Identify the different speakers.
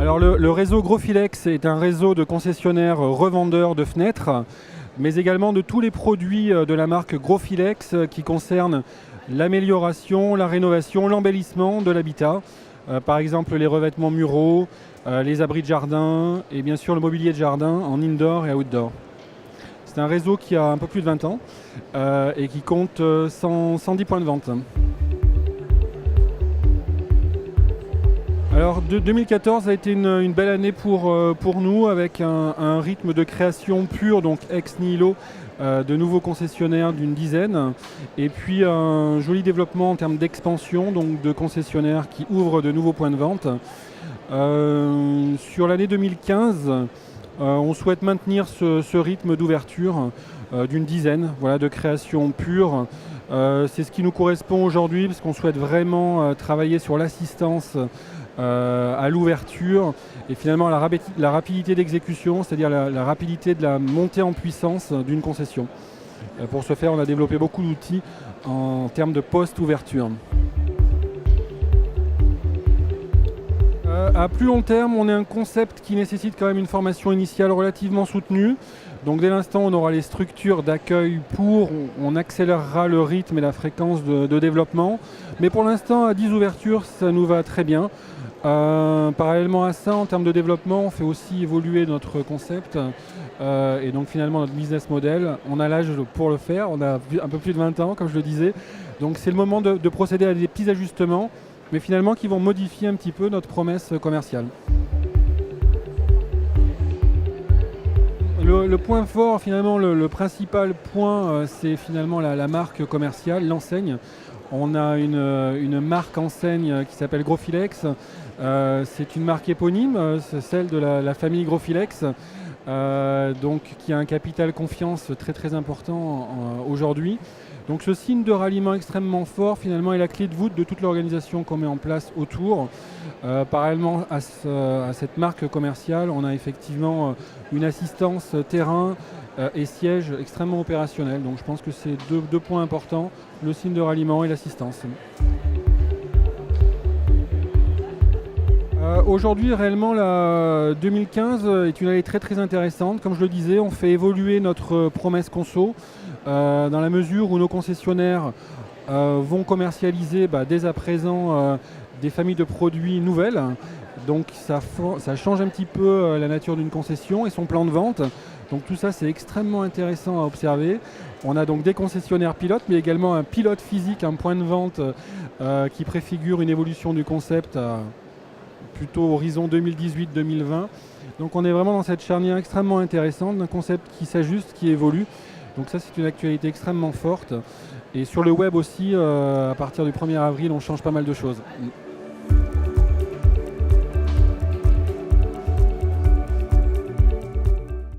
Speaker 1: Alors le réseau Growfilex est un réseau de concessionnaires revendeurs de fenêtres, mais également de tous les produits de la marque Growfilex qui concernent l'amélioration, la rénovation, l'embellissement de l'habitat. Par exemple les revêtements muraux, les abris de jardin et bien sûr le mobilier de jardin en indoor et outdoor. C'est un réseau qui a un peu plus de 20 ans et qui compte 110 points de vente. Alors 2014 a été une belle année pour nous avec un rythme de création pur, donc ex nihilo, de nouveaux concessionnaires d'une dizaine et puis un joli développement en termes d'expansion, donc de concessionnaires qui ouvrent de nouveaux points de vente. Sur l'année 2015, on souhaite maintenir ce rythme d'ouverture d'une dizaine, voilà, de création pure. C'est ce qui nous correspond aujourd'hui parce qu'on souhaite vraiment travailler sur l'assistance à l'ouverture et finalement la rapidité d'exécution, c'est-à-dire la rapidité de la montée en puissance d'une concession. Pour ce faire, on a développé beaucoup d'outils en termes de post-ouverture. À plus long terme, on a un concept qui nécessite quand même une formation initiale relativement soutenue. Donc dès l'instant où on aura les structures d'accueil on accélérera le rythme et la fréquence de développement. Mais pour l'instant, à 10 ouvertures, ça nous va très bien. Parallèlement à ça, en termes de développement, on fait aussi évoluer notre concept et donc finalement notre business model. On a l'âge pour le faire, on a un peu plus de 20 ans comme je le disais. Donc c'est le moment de procéder à des petits ajustements, mais finalement qui vont modifier un petit peu notre promesse commerciale. Le point fort, finalement, le principal point, c'est finalement la marque commerciale, l'enseigne. On a une marque enseigne qui s'appelle Growfilex. C'est une marque éponyme, c'est celle de la famille Growfilex, donc qui a un capital confiance très très important aujourd'hui. Donc ce signe de ralliement extrêmement fort finalement est la clé de voûte de toute l'organisation qu'on met en place autour. Parallèlement à cette marque commerciale, on a effectivement une assistance terrain et siège extrêmement opérationnelle. Donc je pense que c'est deux points importants, le signe de ralliement et l'assistance. Aujourd'hui, réellement, la 2015 est une année très très intéressante. Comme je le disais, on fait évoluer notre promesse conso dans la mesure où nos concessionnaires vont commercialiser dès à présent des familles de produits nouvelles. Donc ça change un petit peu la nature d'une concession et son plan de vente. Donc tout ça, c'est extrêmement intéressant à observer. On a donc des concessionnaires pilotes, mais également un pilote physique, un point de vente qui préfigure une évolution du concept plutôt horizon 2018-2020. Donc on est vraiment dans cette charnière extrêmement intéressante d'un concept qui s'ajuste, qui évolue. Donc ça, c'est une actualité extrêmement forte. Et sur le web aussi, à partir du 1er avril, on change pas mal de choses.